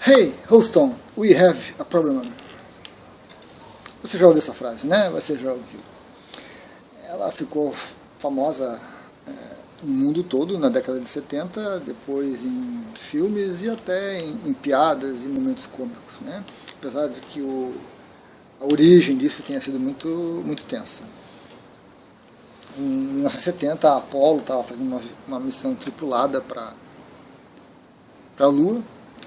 Hey, Houston, we have a problem. Você já ouviu essa frase, né? Você já ouviu. Ela ficou famosa no mundo todo na década de 70, depois em filmes e até em piadas e momentos cômicos, né? Apesar de que a origem disso tenha sido muito tensa. Em 1970, a Apollo estava fazendo uma missão tripulada para a Lua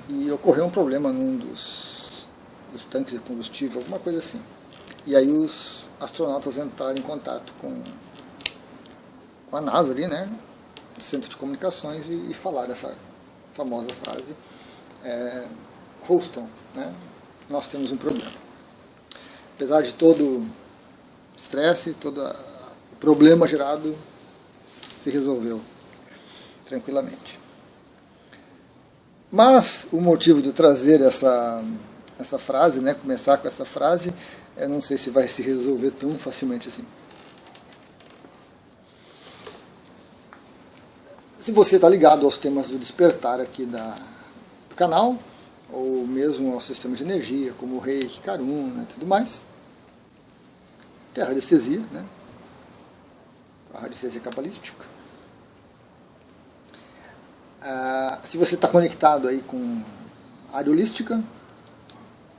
e ocorreu um problema num dos tanques de combustível, alguma coisa assim. E aí os astronautas entraram em contato com a NASA ali, né, do Centro de Comunicações, e falaram essa famosa frase, Houston, né, nós temos um problema. Apesar de todo o estresse, todo o problema gerado, se resolveu tranquilamente. Mas o motivo de trazer essa frase, né, começar com essa frase, eu não sei se vai se resolver tão facilmente assim. Se você está ligado aos temas do despertar aqui do canal, ou mesmo ao sistema de energia, como o Reiki, Karuna e tudo mais, tem a radiestesia, né? A radiestesia cabalística. Se você está conectado aí com a área holística,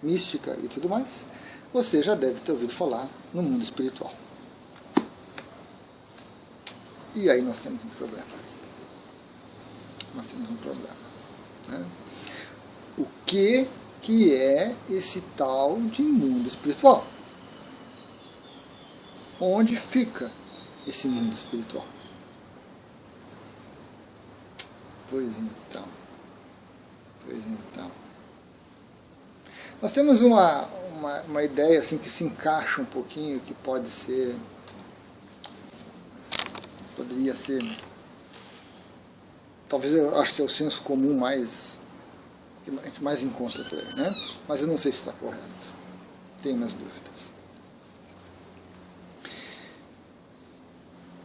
mística e tudo mais, você já deve ter ouvido falar no mundo espiritual. E aí nós temos um problema. Né? O que é esse tal de mundo espiritual? Onde fica esse mundo espiritual? Pois então. Nós temos uma ideia assim que se encaixa um pouquinho, que poderia ser, talvez eu acho que é o senso comum que a gente mais encontra por aí, né? Mas eu não sei se está correto. Tenho minhas dúvidas.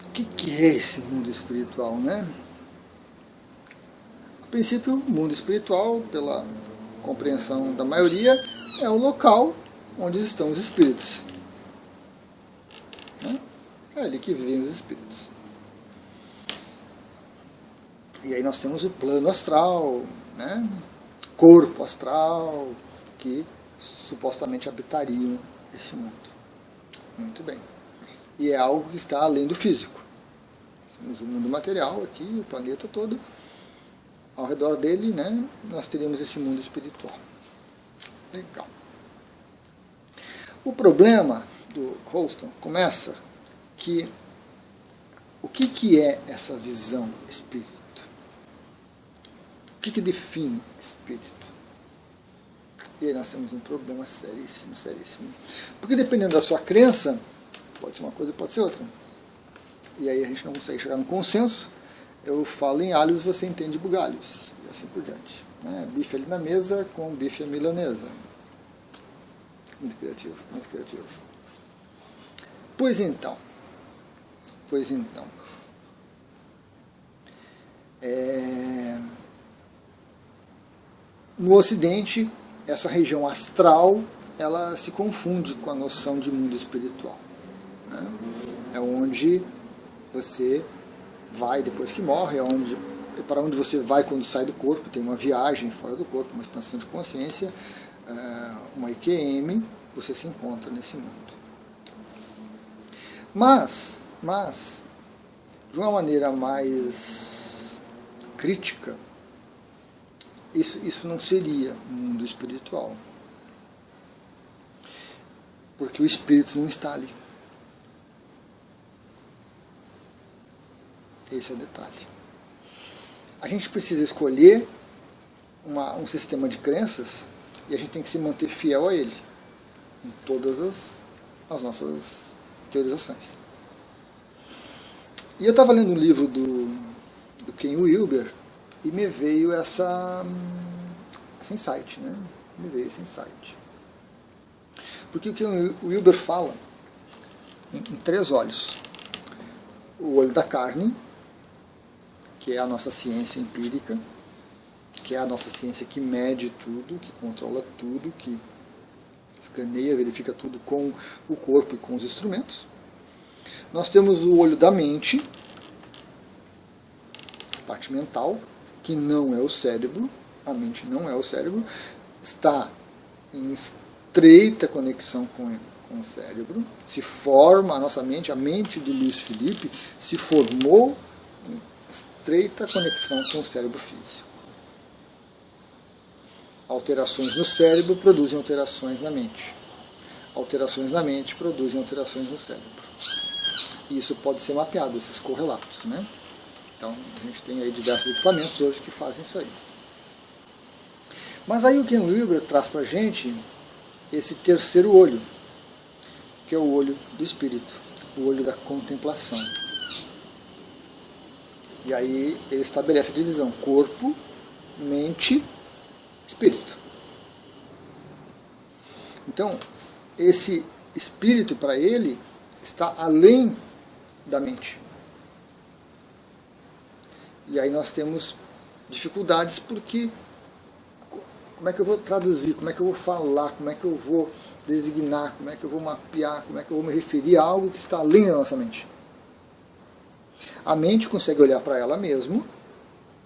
O que é esse mundo espiritual, né? A princípio, o mundo espiritual, pela compreensão da maioria, é o local onde estão os espíritos. Né? É ali que vivem os espíritos. E aí nós temos o plano astral, né? Corpo astral, que supostamente habitariam esse mundo. Muito bem. E é algo que está além do físico. Temos o mundo material aqui, o planeta todo. Ao redor dele, né, nós teríamos esse mundo espiritual. Legal. O problema do Houston começa que o que é essa visão espírito? O que define espírito? E aí nós temos um problema seríssimo. Porque dependendo da sua crença, pode ser uma coisa e pode ser outra. E aí a gente não consegue chegar num consenso. Eu falo em alhos, você entende bugalhos. E assim por diante. Né? Bife ali na mesa com bife à milanesa. Muito criativo. Pois então. No Ocidente, essa região astral, ela se confunde com a noção de mundo espiritual. Né? É onde você vai depois que morre, é para onde você vai quando sai do corpo, tem uma viagem fora do corpo, uma expansão de consciência, uma IQM, você se encontra nesse mundo. Mas de uma maneira mais crítica, isso não seria um mundo espiritual. Porque o espírito não está ali. Esse é o detalhe. A gente precisa escolher um sistema de crenças e a gente tem que se manter fiel a ele em todas as nossas teorizações. E eu estava lendo um livro do Ken Wilber e me veio esse insight, né? Porque o Ken Wilber fala em 3 olhos. O olho da carne, que é a nossa ciência empírica, que é a nossa ciência que mede tudo, que controla tudo, que escaneia, verifica tudo com o corpo e com os instrumentos. Nós temos o olho da mente, a parte mental, que não é o cérebro, a mente não é o cérebro, está em estreita conexão com o cérebro, se forma a nossa mente, a mente do Luiz Felipe se formou em estreita conexão com o cérebro físico. Alterações no cérebro produzem alterações na mente. Alterações na mente produzem alterações no cérebro. E isso pode ser mapeado, esses correlatos, né? Então, a gente tem aí diversos equipamentos hoje que fazem isso aí. Mas aí o Ken Wilber traz para a gente esse terceiro olho, que é o olho do espírito, o olho da contemplação. E aí ele estabelece a divisão corpo, mente, espírito. Então, esse espírito para ele está além da mente. E aí nós temos dificuldades porque como é que eu vou traduzir, como é que eu vou falar, como é que eu vou designar, como é que eu vou mapear, como é que eu vou me referir a algo que está além da nossa mente. A mente consegue olhar para ela mesma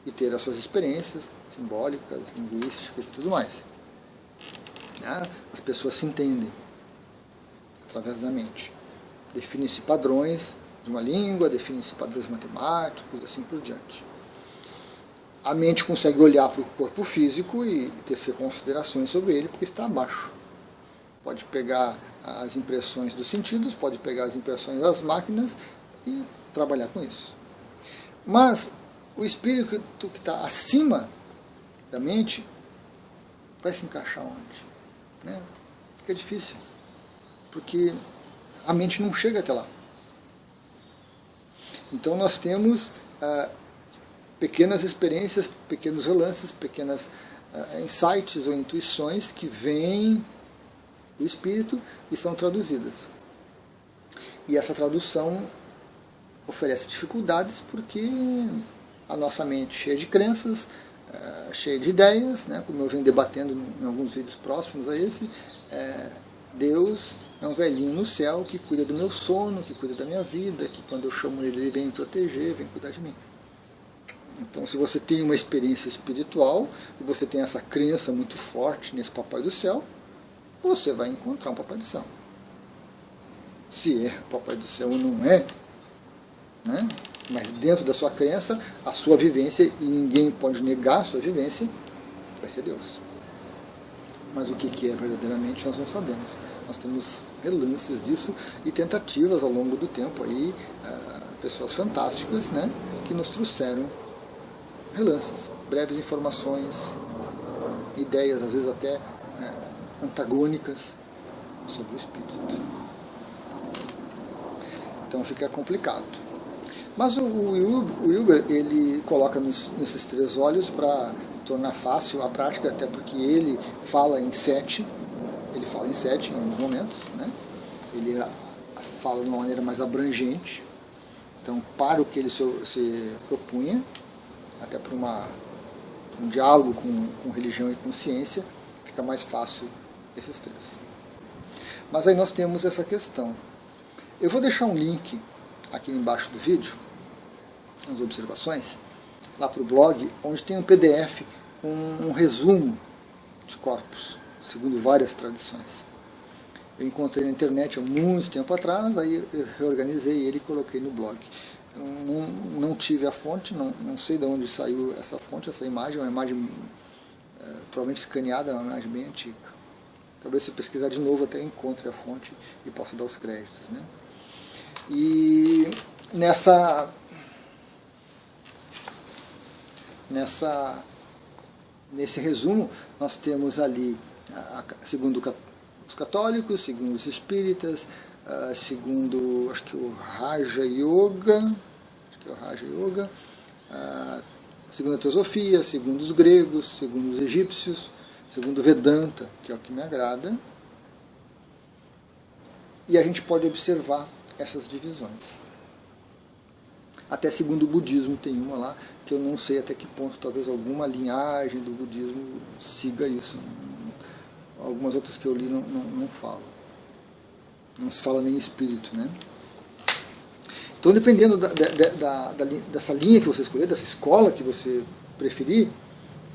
e ter as suas experiências simbólicas, linguísticas e tudo mais. As pessoas se entendem através da mente. Definem-se padrões de uma língua, definem-se padrões matemáticos, assim por diante. A mente consegue olhar para o corpo físico e tecer considerações sobre ele porque está abaixo. Pode pegar as impressões dos sentidos, pode pegar as impressões das máquinas e trabalhar com isso. Mas o espírito que está acima da mente vai se encaixar onde? Né? Fica difícil, porque a mente não chega até lá. Então nós temos pequenas experiências, pequenos relances, pequenas insights ou intuições que vêm do espírito e são traduzidas. E essa tradução oferece dificuldades porque a nossa mente cheia de crenças, cheia de ideias, né, como eu venho debatendo em alguns vídeos próximos a esse, Deus é um velhinho no céu que cuida do meu sono, que cuida da minha vida, que quando eu chamo ele vem me proteger, vem cuidar de mim. Então, se você tem uma experiência espiritual e você tem essa crença muito forte nesse Papai do Céu, você vai encontrar um Papai do Céu. Se é Papai do Céu ou não é, né? Mas dentro da sua crença, a sua vivência, e ninguém pode negar a sua vivência, vai ser Deus. Mas o que é verdadeiramente nós não sabemos. Nós temos relances disso e tentativas ao longo do tempo aí, pessoas fantásticas, né, que nos trouxeram relances, breves informações, ideias às vezes até antagônicas sobre o espírito. Então fica complicado. Mas o Wilber, ele coloca nesses três olhos para tornar fácil a prática, até porque ele fala em 7, em alguns momentos, né? Ele fala de uma maneira mais abrangente, então para o que ele se propunha, até para um diálogo com religião e com ciência, fica mais fácil esses três. Mas aí nós temos essa questão. Eu vou deixar um link aqui embaixo do vídeo, nas observações, lá para o blog, onde tem um PDF com um resumo de corpos, segundo várias tradições. Eu encontrei na internet há muito tempo atrás, aí eu reorganizei ele e coloquei no blog. Eu não tive a fonte, não sei de onde saiu essa fonte, essa imagem, é uma imagem provavelmente escaneada, é uma imagem bem antiga. Talvez se eu pesquisar de novo até eu encontre a fonte e possa dar os créditos, né? E nesse resumo nós temos ali, segundo os católicos, segundo os espíritas, segundo, acho que o Raja Yoga, segundo a teosofia, segundo os gregos, segundo os egípcios, segundo o Vedanta, que é o que me agrada. E a gente pode observar essas divisões. Até segundo o budismo tem uma lá, que eu não sei até que ponto talvez alguma linhagem do budismo siga isso. Algumas outras que eu li não falam. Não se fala nem espírito, né? Então, dependendo dessa linha que você escolher, dessa escola que você preferir,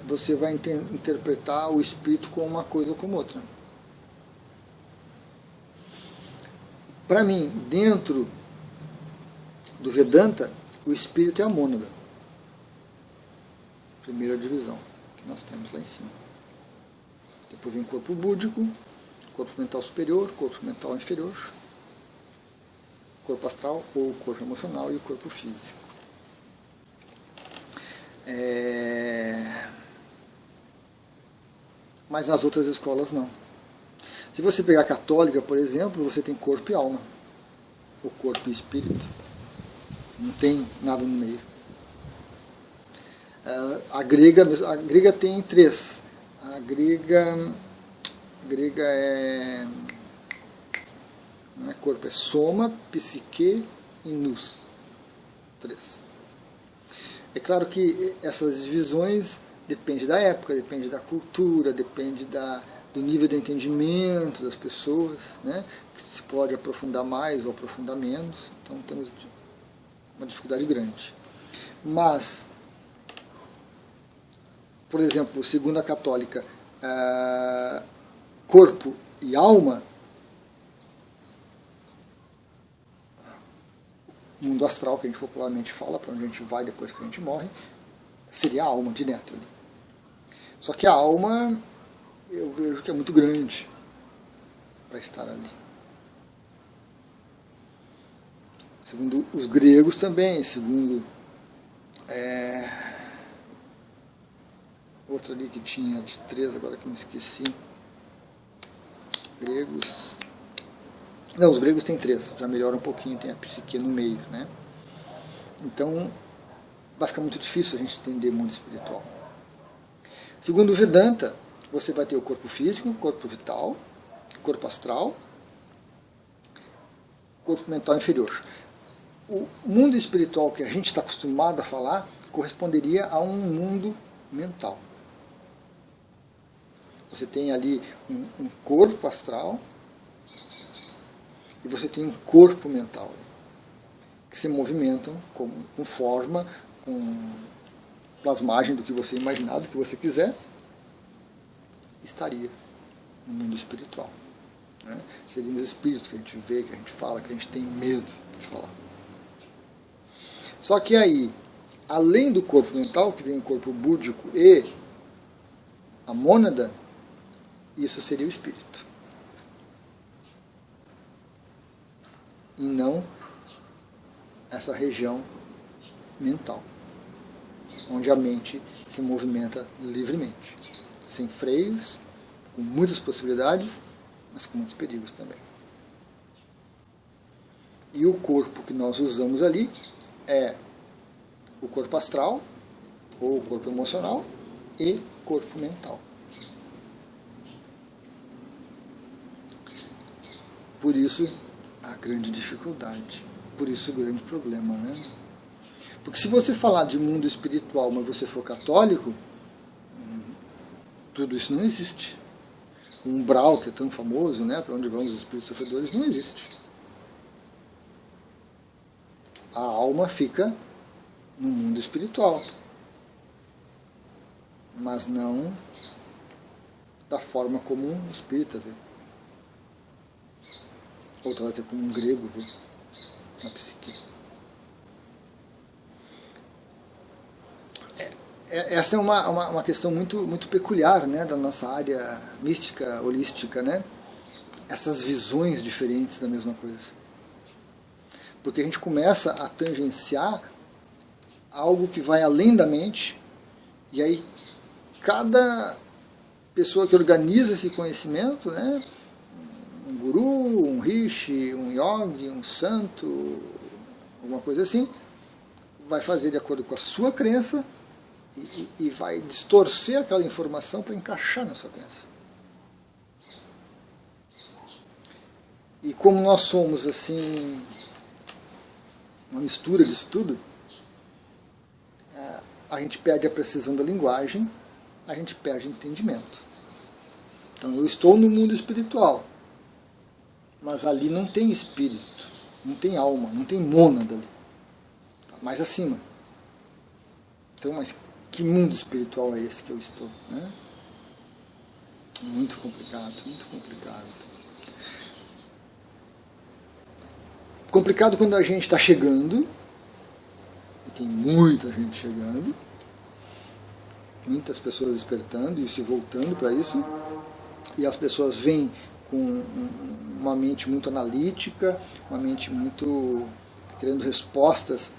você vai interpretar o espírito como uma coisa ou como outra. Para mim, dentro do Vedanta, o espírito é a mônada. Primeira divisão que nós temos lá em cima. Depois vem o corpo búdico, corpo mental superior, corpo mental inferior, corpo astral ou corpo emocional e o corpo físico. Mas nas outras escolas não. Se você pegar a católica, por exemplo, você tem corpo e alma. O corpo e espírito. Não tem nada no meio. A grega tem 3. A grega não é corpo, é soma, psique e nous. 3. É claro que essas divisões dependem da época, depende da cultura, depende do nível de entendimento das pessoas, né? Que se pode aprofundar mais ou aprofundar menos. Então temos uma dificuldade grande. Mas, por exemplo, segundo a católica, corpo e alma, mundo astral, que a gente popularmente fala, para onde a gente vai depois que a gente morre, seria a alma direto ali. Só que a alma, eu vejo que é muito grande para estar ali. Segundo os gregos também, segundo outra ali que tinha de 3, agora que me esqueci. Gregos. Não, os gregos têm 3, já melhora um pouquinho, tem a psique no meio, né? Então, vai ficar muito difícil a gente entender o mundo espiritual. Segundo o Vedanta, você vai ter o corpo físico, o corpo vital, o corpo astral, o corpo mental inferior. O mundo espiritual que a gente está acostumado a falar corresponderia a um mundo mental. Você tem ali um corpo astral e você tem um corpo mental que se movimentam com forma, com plasmagem do que você imaginar, do que você quiser, estaria no mundo espiritual. Né? Seriam os espíritos que a gente vê, que a gente fala, que a gente tem medo de falar. Só que aí, além do corpo mental, que vem o corpo búdico e a mônada, isso seria o espírito. E não essa região mental, onde a mente se movimenta livremente, sem freios, com muitas possibilidades, mas com muitos perigos também. E o corpo que nós usamos ali é o corpo astral, ou o corpo emocional, e corpo mental. Por isso a grande dificuldade, por isso o grande problema, né? Porque se você falar de mundo espiritual, mas você for católico, tudo isso não existe. O umbral, que é tão famoso, né, para onde vão os espíritos sofredores, não existe. A alma fica no mundo espiritual, mas não da forma como um espírita vê. Ou talvez até como um grego vê na psique. Essa é uma questão muito peculiar, né, da nossa área mística, holística, né? Essas visões diferentes da mesma coisa. Porque a gente começa a tangenciar algo que vai além da mente, e aí cada pessoa que organiza esse conhecimento, né, um guru, um rishi, um yogi, um santo, alguma coisa assim, vai fazer de acordo com a sua crença e vai distorcer aquela informação para encaixar na sua crença. E como nós somos assim uma mistura disso tudo, a gente perde a precisão da linguagem, a gente perde entendimento. Então eu estou no mundo espiritual, mas ali não tem espírito, não tem alma, não tem mônada ali. Está mais acima. Então, mas que mundo espiritual é esse que eu estou? Né? Muito complicado, muito complicado. Complicado quando a gente está chegando, e tem muita gente chegando, muitas pessoas despertando e se voltando para isso, e as pessoas vêm com uma mente muito analítica, uma mente muito querendo respostas.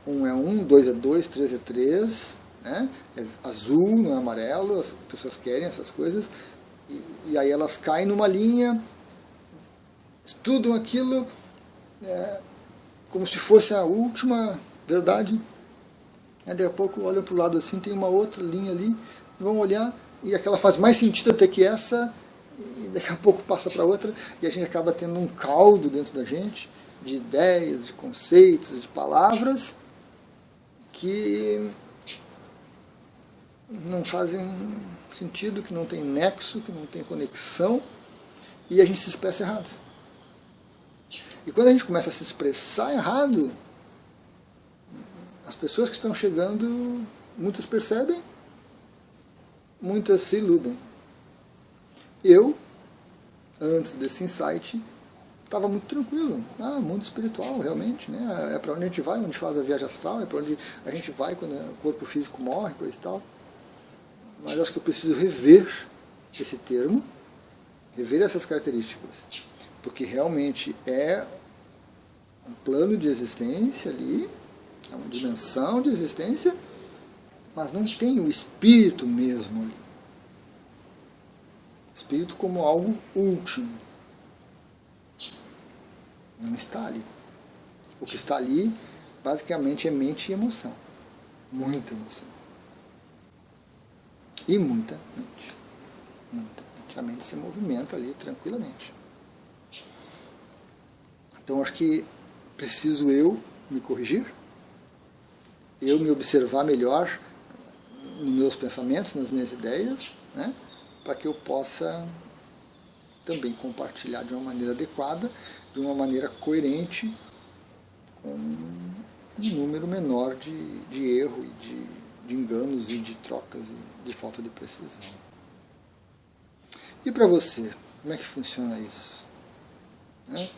1 é 1, 2 é 2, 3 é 3, né? É azul, não é amarelo, as pessoas querem essas coisas, e aí elas caem numa linha, estudam aquilo como se fosse a última verdade. Daqui a pouco olham para o lado assim, tem uma outra linha ali, vão olhar, e aquela faz mais sentido até que essa, e daqui a pouco passa para outra, e a gente acaba tendo um caldo dentro da gente, de ideias, de conceitos, de palavras, que não fazem sentido, que não tem nexo, que não tem conexão, e a gente se expressa errado. E quando a gente começa a se expressar errado, as pessoas que estão chegando, muitas percebem, muitas se iludem. Eu, antes desse insight, estava muito tranquilo. Mundo espiritual, realmente, né? É para onde a gente vai, onde faz a viagem astral, é para onde a gente vai quando o corpo físico morre, coisa e tal. Mas acho que eu preciso rever esse termo, rever essas características, porque realmente é um plano de existência ali, é uma dimensão de existência, mas não tem o espírito mesmo ali. O espírito como algo último. Não está ali. O que está ali, basicamente, é mente e emoção. Muita emoção. E muita mente. Muita mente. A mente se movimenta ali tranquilamente. Então, acho que preciso eu me corrigir, eu me observar melhor nos meus pensamentos, nas minhas ideias, né, para que eu possa também compartilhar de uma maneira adequada, de uma maneira coerente, com um número menor de erro e de enganos e de trocas e de falta de precisão. E para você, como é que funciona isso? Né?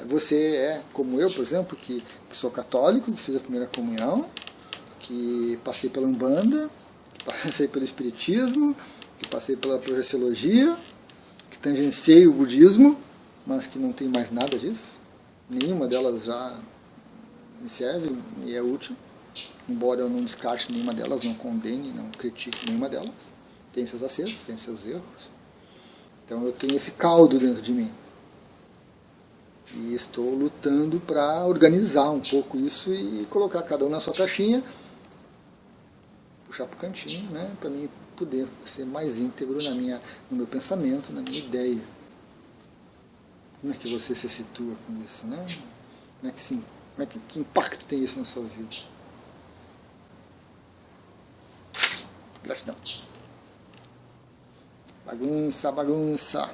Você é como eu, por exemplo, que sou católico, que fiz a primeira comunhão, que passei pela Umbanda, que passei pelo Espiritismo, que passei pela Projeciologia, que tangenciei o budismo, mas que não tem mais nada disso. Nenhuma delas já me serve e é útil, embora eu não descarte nenhuma delas, não condene, não critique nenhuma delas. Tem seus acertos, tem seus erros. Então eu tenho esse caldo dentro de mim. E estou lutando para organizar um pouco isso e colocar cada um na sua caixinha, puxar para o cantinho, né, para mim poder ser mais íntegro no meu pensamento, na minha ideia. Como é que você se situa com isso? Né? Que impacto tem isso na sua vida? Gratidão. Bagunça, bagunça.